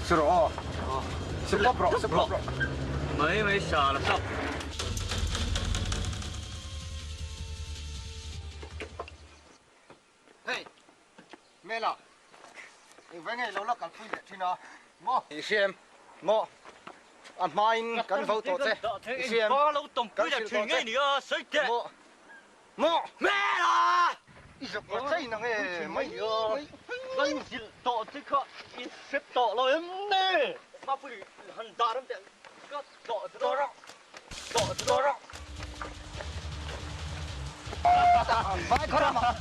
Siro. Sebab bro. Mấy salah sắp. Hey, Mela. Với ngày lâu lắc cả phui thì nó. Mo. Xem. Mo. Anh mai cần phẫu thuật thế. Xem. Bao lâu tổng quy là chuyện ngay nữa, sấy kệ. Mo. Mela. Ý giật có chơi năng nghe mấy ơi. Anh chỉ tọt chứ không, ít xếp tọt rồi em nè. Mà phui hẳn đá lắm thế. Có tọt chứ đó. Tọt chứ đó. Vai khora mà.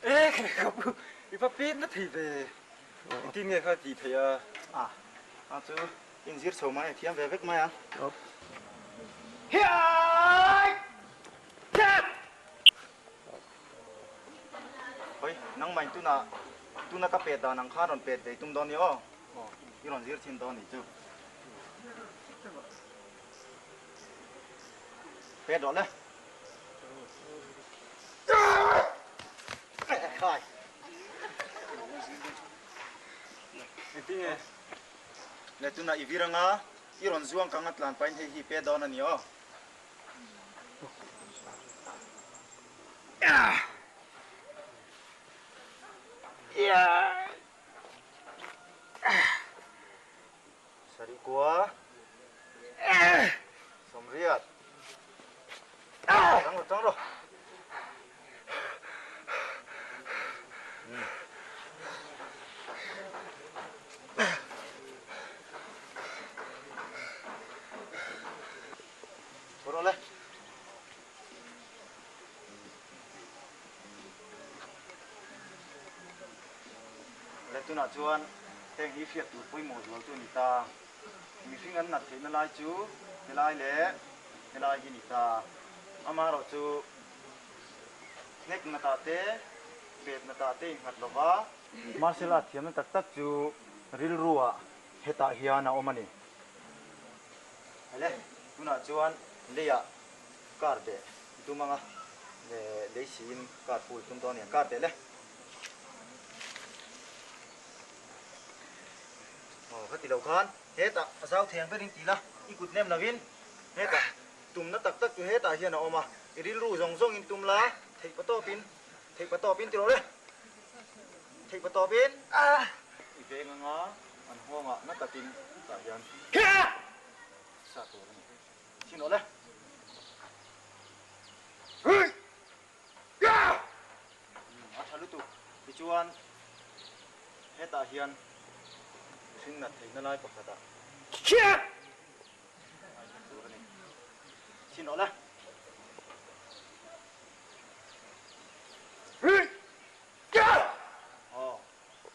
Ê, cái này không, cái pháp biết nó thì về, tin nghe thôi thì phải Chứ in giết sầu mai thì em về vết mai à? Ôi, nắng mạnh tu na kapet da nang kharon pet de tum don yo. Iron zir chin don ni chu. Pet đó lên. Khai. tin nghe, Le tu na iviranga iron zuang kangat lan pain he hi pet don ani yo. Sari gua. Somriat. Tang lo. Boleh. Le tu na chuan teng hi fiat tu pui mo zual tu ni ta mi fingan na theina lai chu helai le helai hi ni ta ama ro chu nek na ta te bet na ta te ngat lova martial art thiam na tak tak chu ril ruwa heta hiana omani ale tu na chuan leya kar de tu manga le sin kar pul tum ton ya kar de le cái tỷ đầu khan hết à sao thiền với đinh tỷ la ít cụt nem là viên hết à tùm nó tắc tắc cho hết à hiện nào mà cái đi ru rong rong in tùm lá thầy bắt to pin tiêu đấy thầy bắt to pin về ngã ăn hoang à nó tắc tin tại hiện sa tổ xin nó đấy thật lúc tụ đi chuan hết à hiện sinh nát thấy nó lại bọc ra xin nó là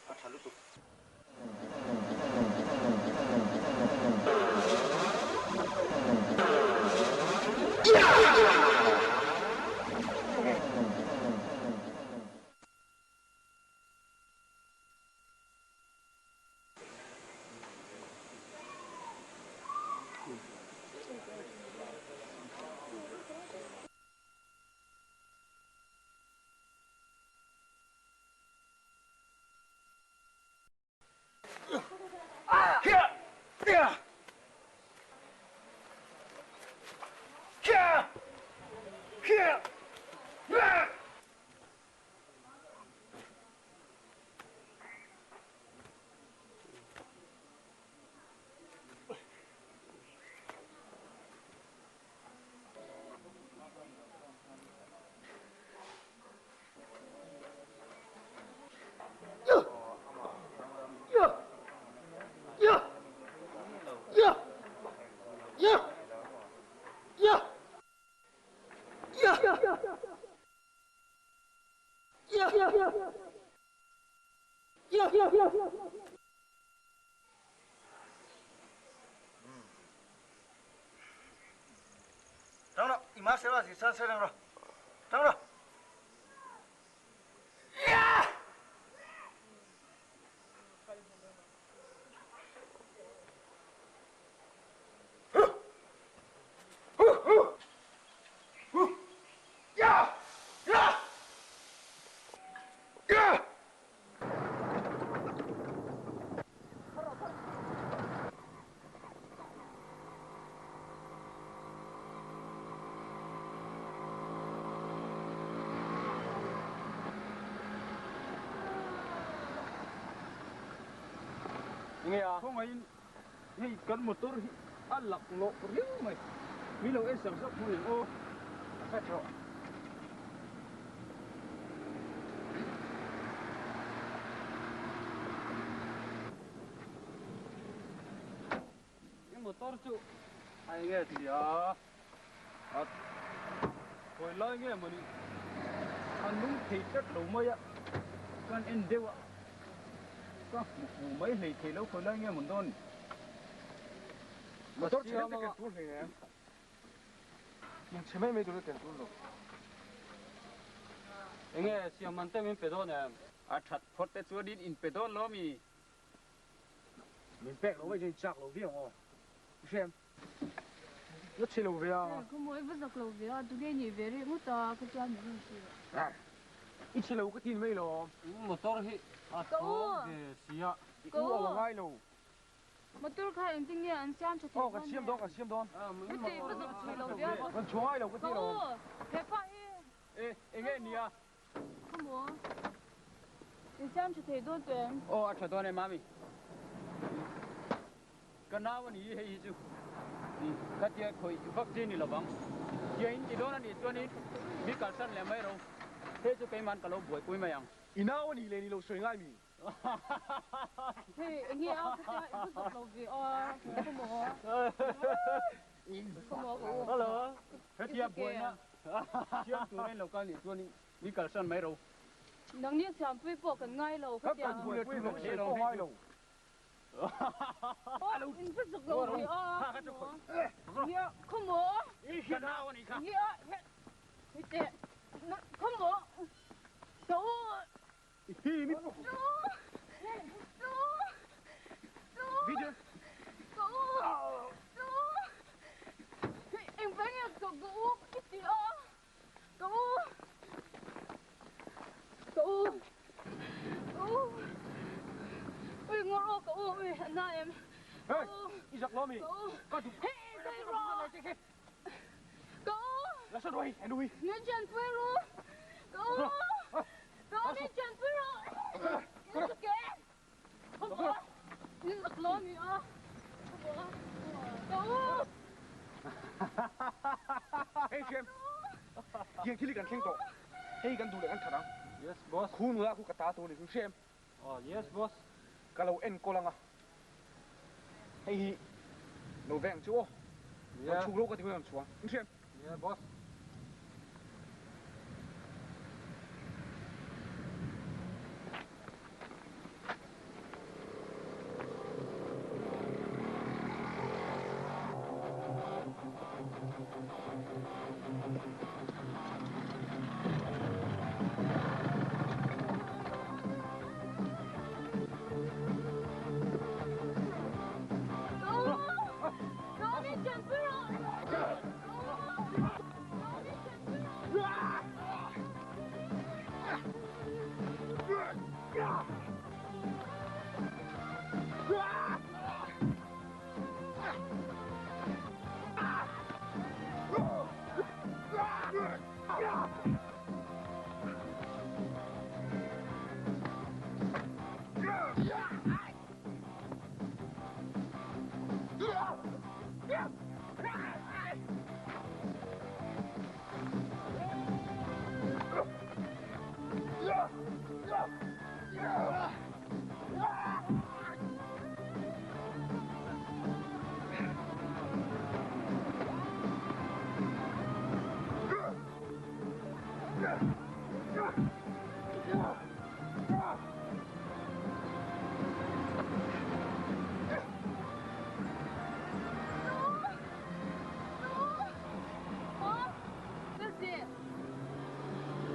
thật lúc tụ Trắng đó, ima sẽ là gì sao sẽ đang rồi. Trắng rồi. nghe à không ấy hay cần một tôi ăn lọc lộ riêng mày mi lâu em sản xuất một liền ô phép rồi cái một tôi chú hay nghe thì à hồi lời nghe mà đi ăn đúng thì chất đủ mây á con em đều ạ có một mấy lì thì lâu hồi lời nghe một đôi mà tôi chỉ làm cái cuốn này nè nhưng chỉ mấy tôi cái cuốn rồi anh nghe xem mình tên mình phải đâu nè à thật phật tế chúa đi in bê đôn lo mi mình bẹt nó bây giờ chắc nó viếng ô xem nó chỉ là về à không mới bắt đầu lâu về à tôi nghe nhiều về rồi mất ta cái chuyện gì à ít chỉ là cái tin mấy lo một tôi thì à tôi cái gì à Cô. là ngay lo mà tôi khai anh tin nghe anh xem cho thế ô cái xiêm đó cái gì bắt đầu lâu về à con chó ai đâu cái gì đâu cô thế phải ê anh nghe nè không muốn anh xem cho thế đôi tuyển ô à thật này mami cái nào mà đi hay chứ cái gì khơi vaccine là bằng giờ chỉ đó là đi cho nên biết cả sân là mấy đâu thế cho cái man cả lâu buổi cuối mày ăn inaw ni le ni lo soi ngai mi thì anh nghe à cái bắt đầu lâu về à không muốn không muốn hello thế thì buổi na chiếm tụi này lâu cái này cho nên biết cả sân mấy đâu nắng nhiệt xem với bộ cần ngay lâu cái kan buổi cuối lo se lo hai lo alo anh bắt đầu lâu về à nghe không muốn cái nào này cả nghe thế thế không muốn đâu hi mi video em phải nghe cậu cái gì đó cậu ôi ngon cậu ơi anh em hey isak lo mi cậu hey đây rồi cậu la sa doi en dui nên chân phải rồi cậu nên chân phải rồi nó kẹt không có nhưng giật lo mi à cậu hey chem yang kili kan keng to hey kan du le kan thana Yes, boss. khun wa ku kata to ni ku chem Oh, yes, boss. kalau en kolanga hey no veng chu Yeah. chu lo ka ti kan chuang chem Yeah, boss. cậu nên chân phải rồi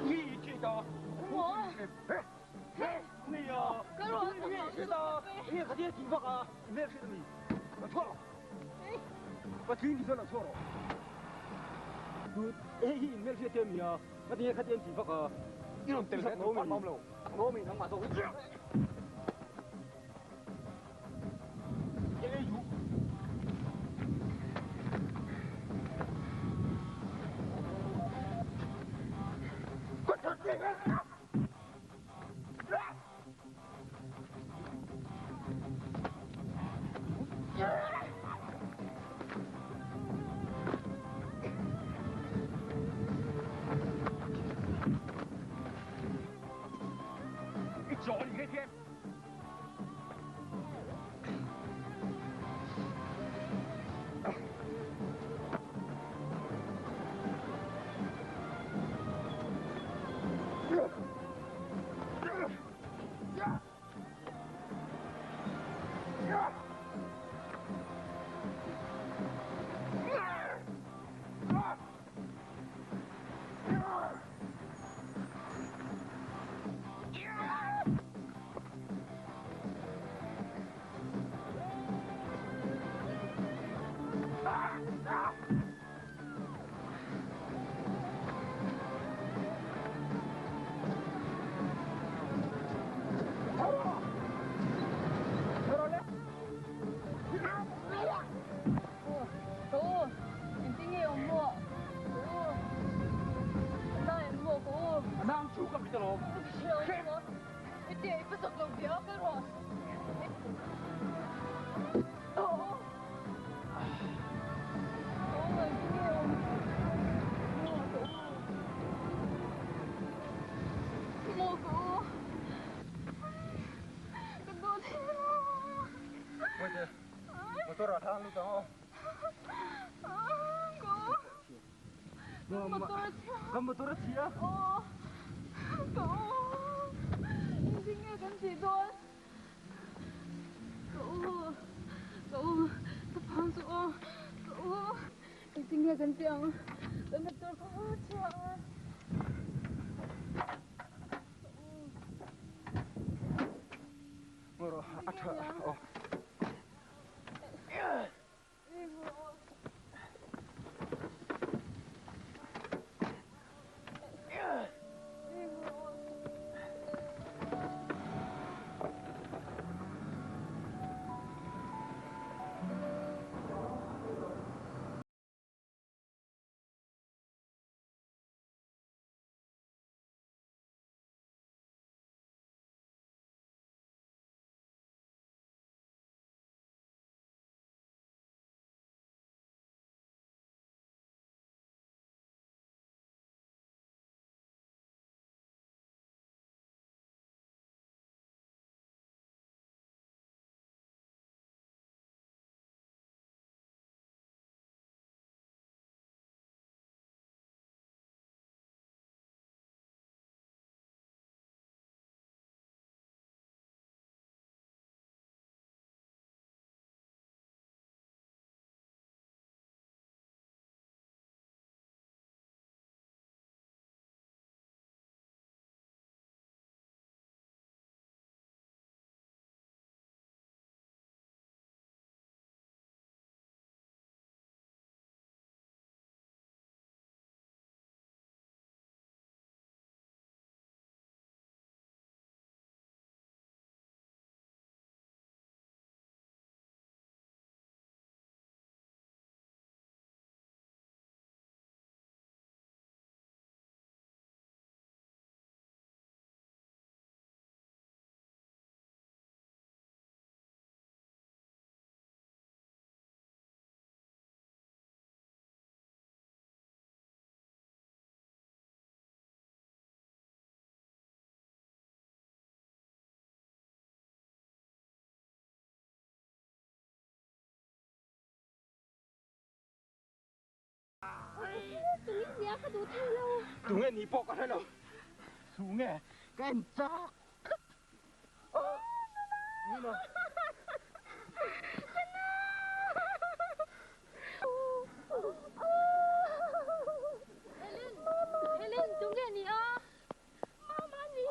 ni chi to ủa ni à cái rồi ni chi to ni ka ti ti fa ka me chi mi ka chua lo ka ti ni sa chua lo du hey hi me chi te mi à ka ti ka ti ti fa ka iron tel ka no mi nang ma to ye yu motor ada lu tahu. Motor siya. Oh. Cậu. Chính nghe con chỉ thôi. Cậu tập hàng rồi. Cậu. Chính nghe con tiếng. Tôi mất tôi không chưa. Moro atha. Oh. Tungin siya ka tuti hello. Tunge ni po ka hello. Sunge. Kencak. Oh. Nino. Helen, tungin ni ah. Mama ni.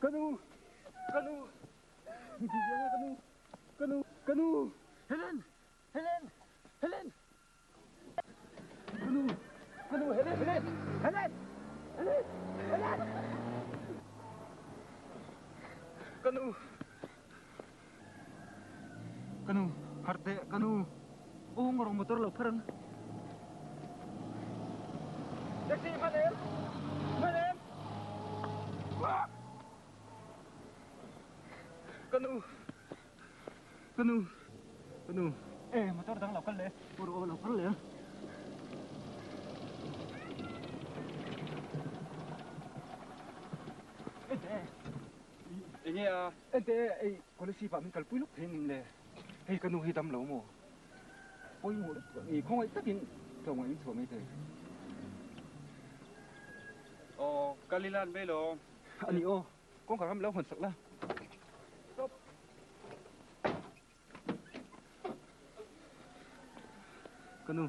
Kanu. Hindi yan kanu. Helen. Helen. Helen. Kanu. Harte kanu. Oh, ngorong motor lo parang. Taxi Madam. Wah. Kanu. Motor dang lokal le. Puro lokal le. Ini ente kolesi pa min kalpui luk thenin le. Kanu hitam lo mo. Poi mo le. Khong ai takin to mo in so me te. Kalilan belo. Ani kong karam lo hon sak la. Kanu.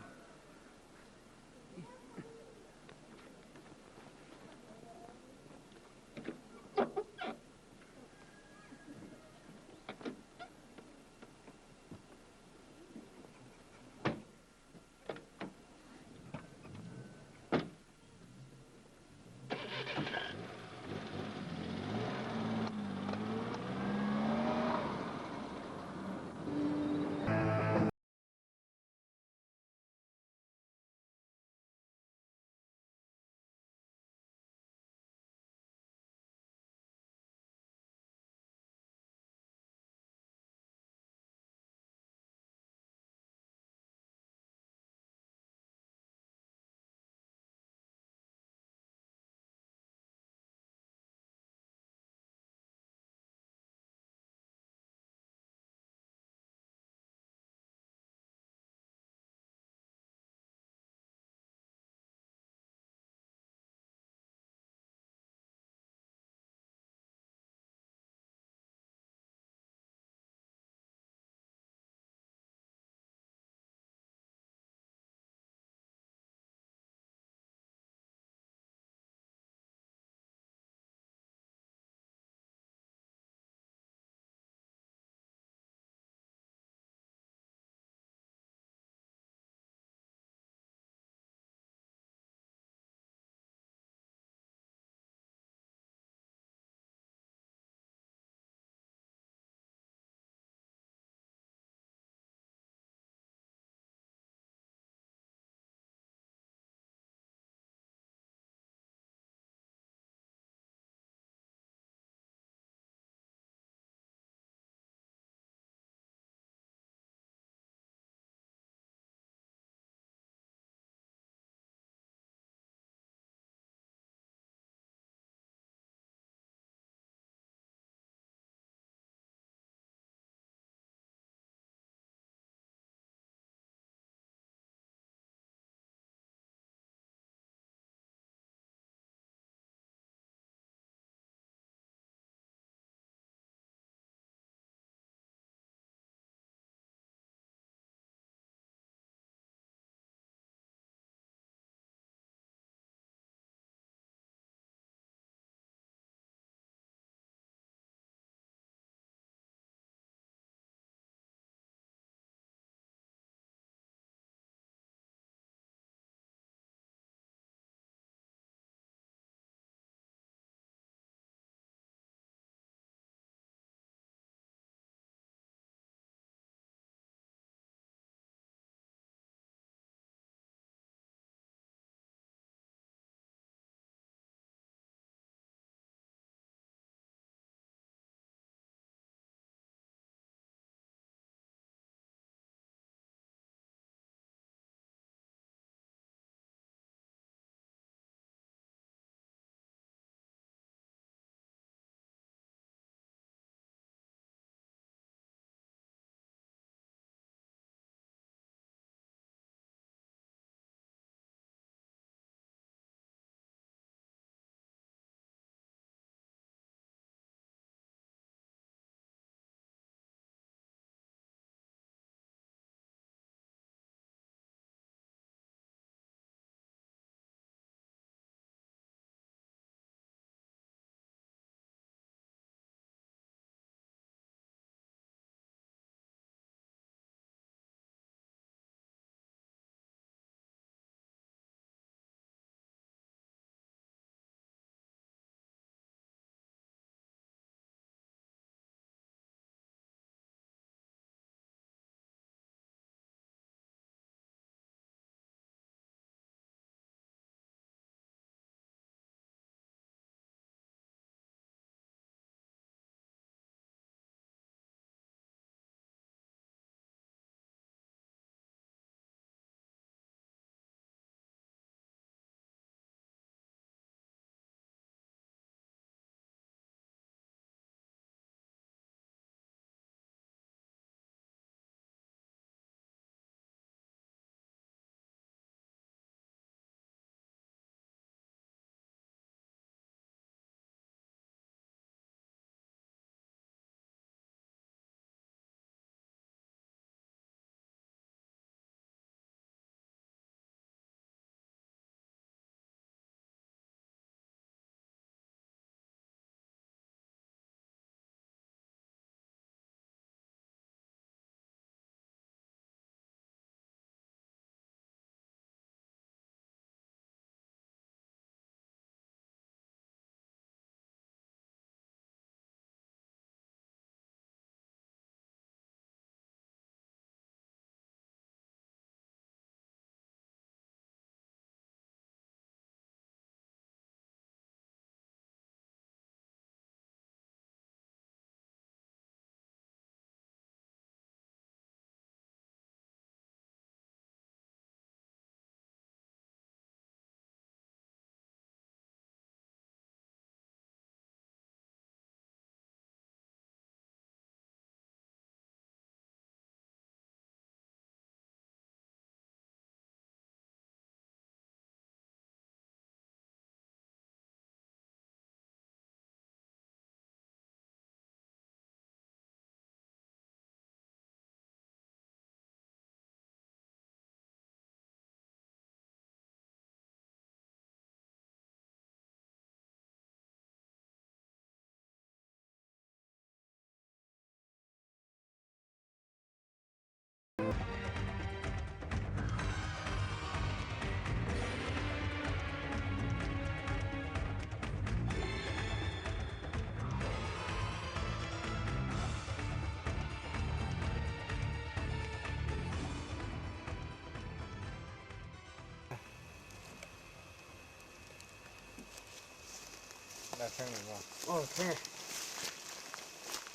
Là xem được không? Ok.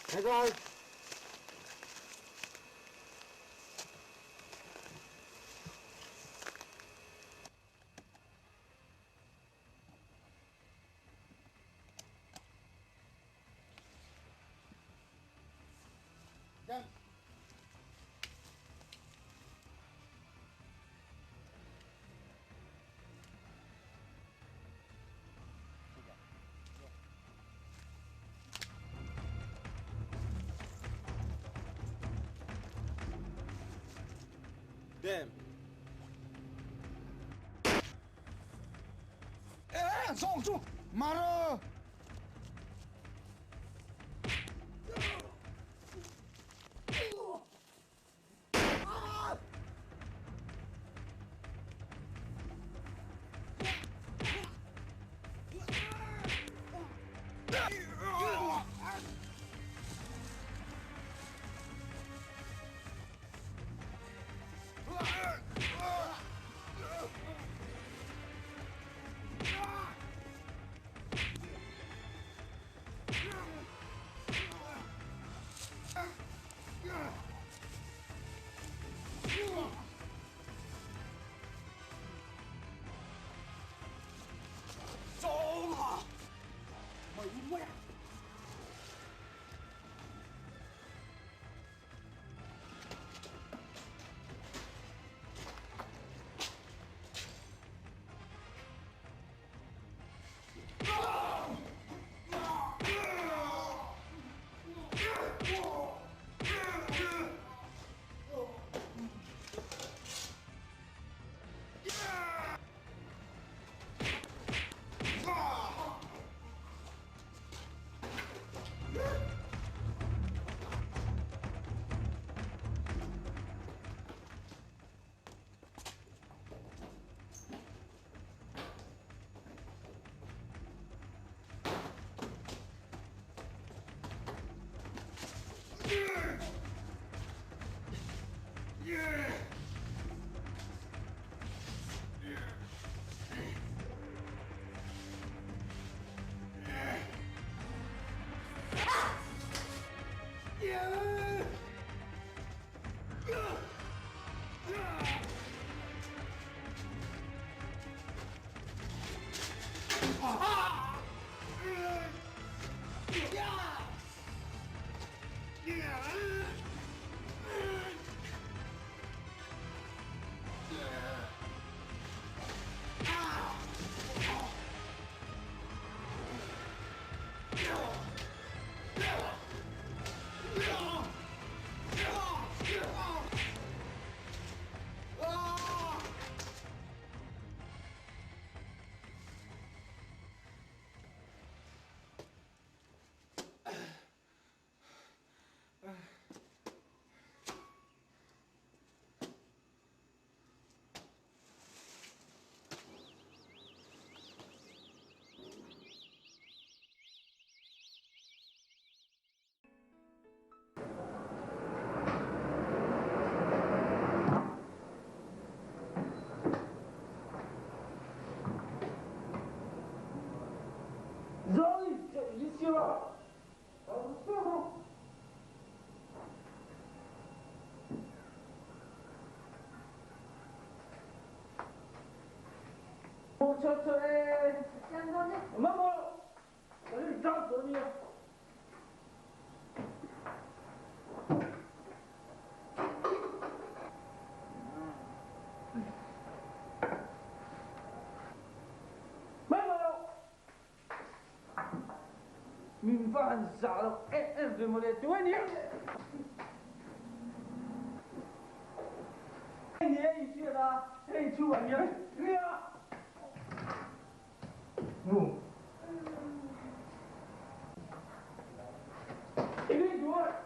Thế rồi. Damn. Zong, Mara. Rồi, đi siêu à? 천천히. 엄마 뭐? 여기 딱 dormia. Mình phản xạ đâu, em về một đề tuổi nhỉ? Anh ấy chưa ra, anh chú anh nhớ, nghe? Ngủ. Ini dua.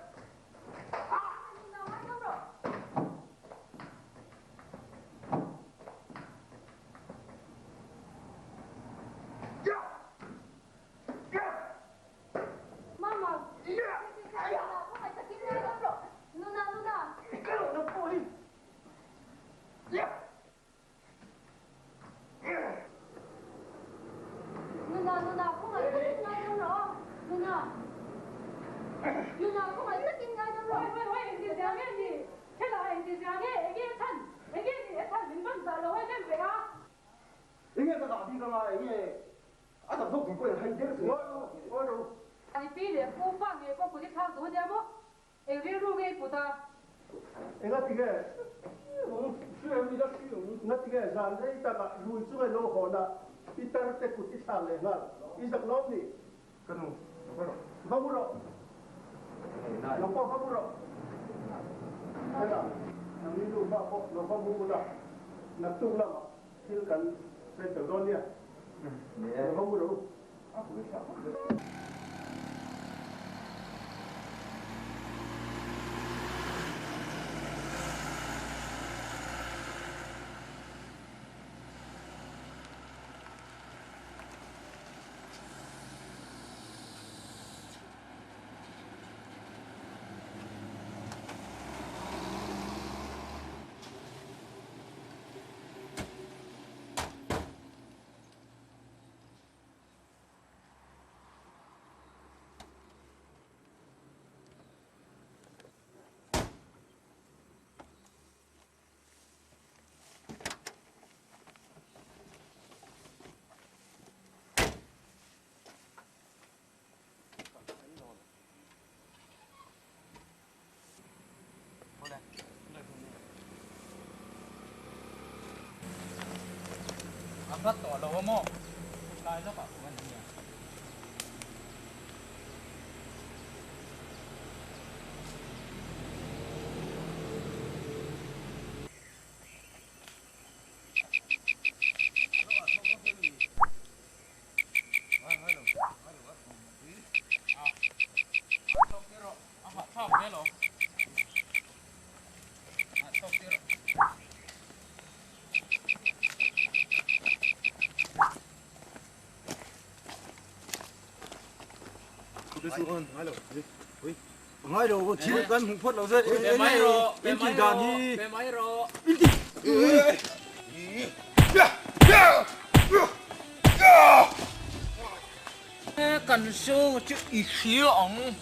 上头不会还点什么？我都。你比的不放的，不估计差多点么？哎，这路给不的。哎，我这个，虽然比较虚荣，我这个上这一大个路出来路好的，一打这估计差嘞，那一直老的，可能，好不着，老包好不着，对吧？那你路包好，老包不着，那中了嘛，就跟在走到呢，老不着，啊，不想。Bắt tỏ đầu mò, cái nó bảo mình nhỉ. ngay đầu chỉ một cân phút lâu rồi em chỉ đàn đi cần số chữ ý khí ổng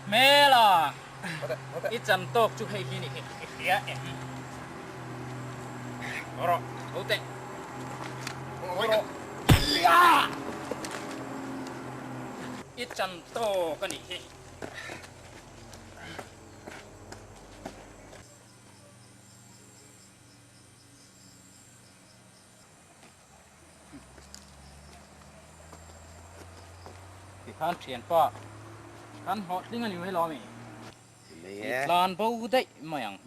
mẹ là ít chân tốt chú hay khi này khía em rồi ô tệ ít chân tốt cái này khán triển pa khán họ tiếng anh nhiều hay lo mày lan bầu đấy mà yang